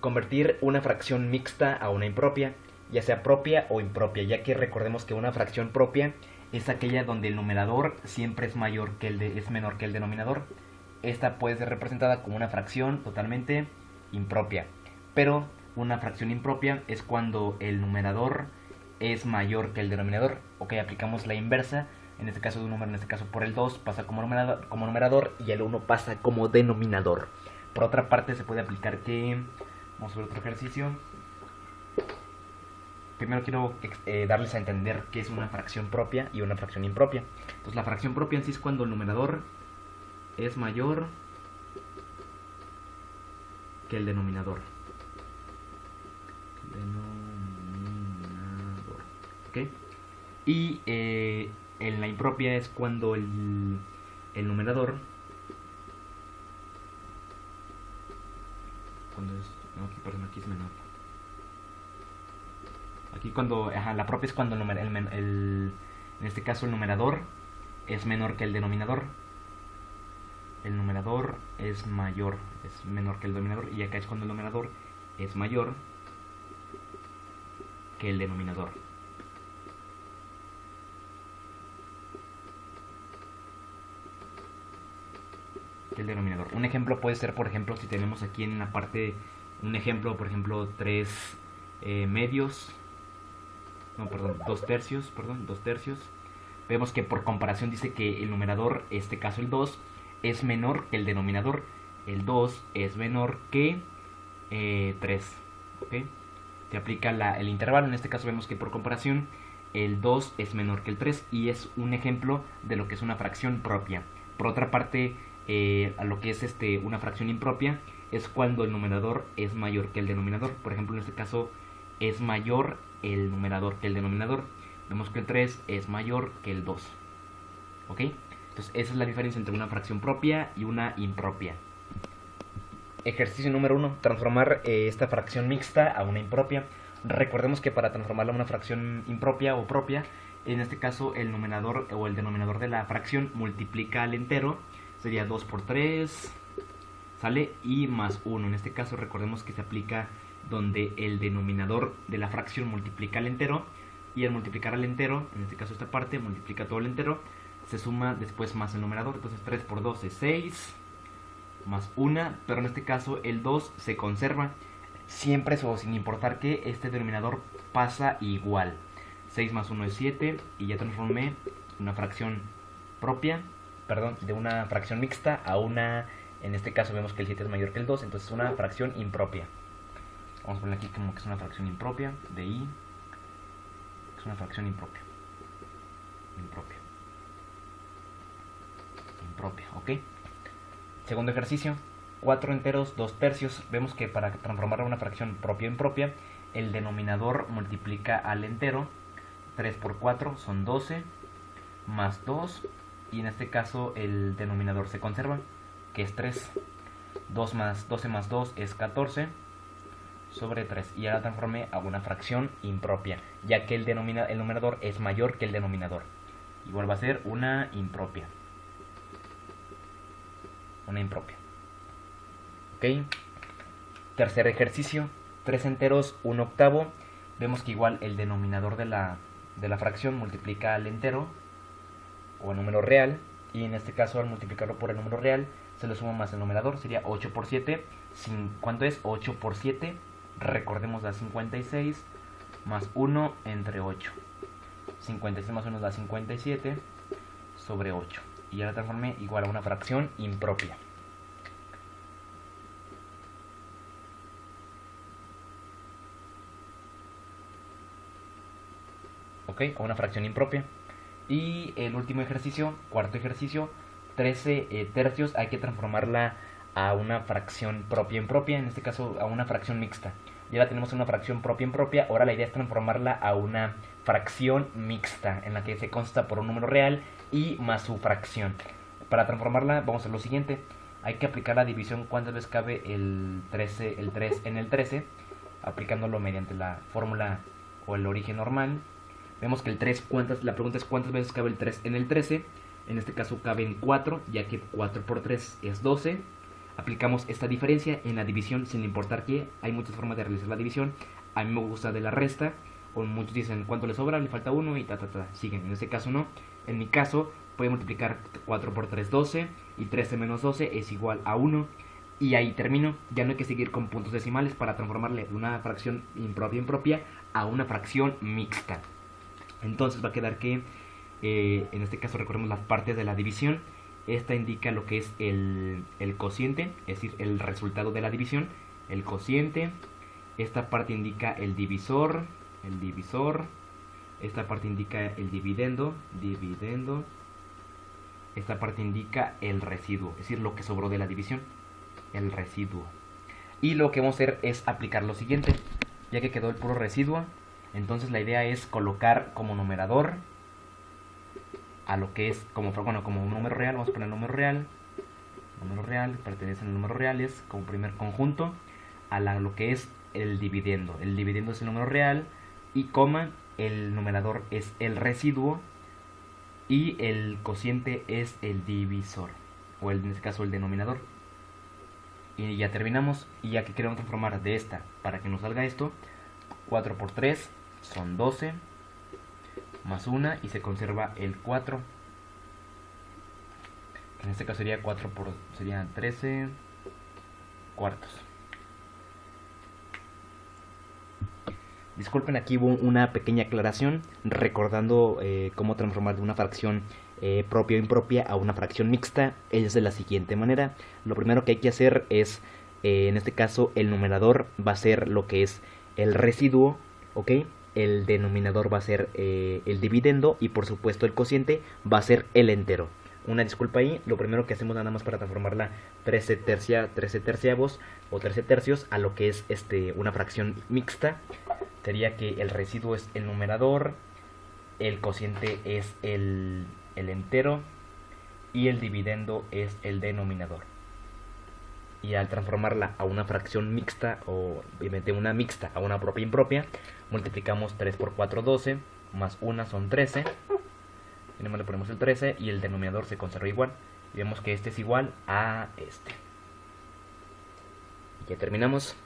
convertir una fracción mixta a una impropia, ya sea propia o impropia, ya que recordemos que una fracción propia es aquella donde el numerador siempre es es menor que el denominador. Esta puede ser representada como una fracción totalmente impropia. Pero una fracción impropia es cuando el numerador es mayor que el denominador. Ok, aplicamos la inversa. En este caso de un número, en este caso por el 2 pasa como numerador y el 1 pasa como denominador. Por otra parte se puede aplicar que... Vamos a ver otro ejercicio. Primero quiero darles a entender qué es una fracción propia y una fracción impropia. Entonces la fracción propia en sí es cuando el numerador es mayor que el denominador. ¿Ok? Y en la impropia es cuando el numerador... Cuando es... No, aquí, perdón, aquí es menor. Aquí cuando... Ajá, la propia es cuando en este caso el numerador es menor que el denominador. El numerador es menor que el denominador. Y acá es cuando el numerador es mayor que el denominador. Un ejemplo puede ser, por ejemplo, si tenemos aquí en la parte un ejemplo, por ejemplo, 3 medios, no, perdón, 2 tercios. Vemos que por comparación dice que el numerador, en este caso el 2, es menor que el denominador. El 2 es menor que 3. ¿Okay? Se aplica el intervalo, en este caso vemos que por comparación el 2 es menor que el 3 y es un ejemplo de lo que es una fracción propia. Por otra parte, a lo que es una fracción impropia es cuando el numerador es mayor que el denominador. Por ejemplo, en este caso es mayor el numerador que el denominador. Vemos que el 3 es mayor que el 2. ¿Ok? Entonces esa es la diferencia entre una fracción propia y una impropia. Ejercicio número 1. Transformar esta fracción mixta a una impropia. Recordemos que para transformarla a una fracción impropia o propia, en este caso el numerador o el denominador de la fracción multiplica al entero. Sería 2 por 3, ¿sale? Y más 1. En este caso recordemos que se aplica donde el denominador de la fracción multiplica al entero. Y al multiplicar al entero, en este caso esta parte, multiplica todo el entero, se suma después más el numerador. Entonces 3 por 2 es 6, más 1, pero en este caso el 2 se conserva. Siempre o sin importar que este denominador pasa igual. 6 más 1 es 7 y ya transformé una fracción propia, perdón, de una fracción mixta a una, en este caso vemos que el 7 es mayor que el 2, entonces es una fracción impropia. Vamos a poner aquí como que es una fracción impropia de i. Es una fracción impropia. Impropia, ¿ok? Segundo ejercicio. 4 enteros, 2 tercios. Vemos que para transformar a una fracción propia impropia, el denominador multiplica al entero. 3 por 4 son 12, más 2. Y en este caso el denominador se conserva, que es 3. 12 más 2 es 14 sobre 3. Y ahora transformé a una fracción impropia, ya que el numerador es mayor que el denominador. Igual va a ser una impropia. Ok. Tercer ejercicio. 3 enteros, 1 octavo. Vemos que igual el denominador de la fracción multiplica al entero o al número real. Y en este caso al multiplicarlo por el número real se le suma más el numerador. Sería 8 por 7. ¿Cuánto es 8 por 7? Recordemos da 56 más 1 entre 8. 56 más 1 da 57 sobre 8. Y ahora transformé igual a una fracción impropia. Ok, a una fracción impropia. Y el último ejercicio, cuarto ejercicio, 13 tercios, hay que transformarla a una fracción propia impropia, en este caso a una fracción mixta. Ya la tenemos en una fracción propia impropia, ahora la idea es transformarla a una fracción mixta, en la que se consta por un número real y más su fracción. Para transformarla vamos a hacer lo siguiente. Hay que aplicar la división cuántas veces cabe el 3 en el 13, aplicándolo mediante la fórmula o el origen normal. Vemos que el 3, la pregunta es cuántas veces cabe el 3 en el 13. En este caso caben 4, ya que 4 por 3 es 12. aplicamos esta diferencia en la división sin importar que hay muchas formas de realizar la división. A mí me gusta de la resta, o muchos dicen cuánto le sobra, le falta 1 y siguen. En este caso no. En mi caso voy a multiplicar 4 por 3, 12, y 13 menos 12 es igual a 1. Y ahí termino. Ya no hay que seguir con puntos decimales para transformarle de una fracción impropia a una fracción mixta. Entonces va a quedar que, en este caso recordemos las partes de la división. Esta indica lo que es el cociente, es decir, el resultado de la división, el cociente. Esta parte indica el divisor. Esta parte indica el dividendo. Esta parte indica el residuo, es decir, lo que sobró de la división, el residuo. Y lo que vamos a hacer es aplicar lo siguiente, ya que quedó el puro residuo. Entonces la idea es colocar como numerador a lo que es como un número real. Vamos a poner número real, pertenecen a números reales como primer conjunto a lo que es el dividendo. El dividendo es el número real y coma, el numerador es el residuo y el cociente es el divisor, o en este caso el denominador. Y ya terminamos. Y ya que queremos transformar de esta para que nos salga esto, 4 por 3 son 12, más 1 y se conserva el 4. En este caso serían 13 cuartos. Disculpen, aquí hubo una pequeña aclaración recordando cómo transformar de una fracción propia o impropia a una fracción mixta. Es de la siguiente manera. Lo primero que hay que hacer es, en este caso, el numerador va a ser lo que es el residuo, ¿ok? El denominador va a ser el dividendo y por supuesto el cociente va a ser el entero. Una disculpa ahí, lo primero que hacemos nada más para transformarla 13 terciavos o 13 tercios a lo que es una fracción mixta sería que el residuo es el numerador, el cociente es el entero y el dividendo es el denominador. Y al transformarla a una fracción mixta, o obviamente una mixta a una propia impropia, multiplicamos 3 por 4, 12, más 1 son 13. Y nomás le ponemos el 13 y el denominador se conserva igual. Y vemos que este es igual a este. Y ya terminamos.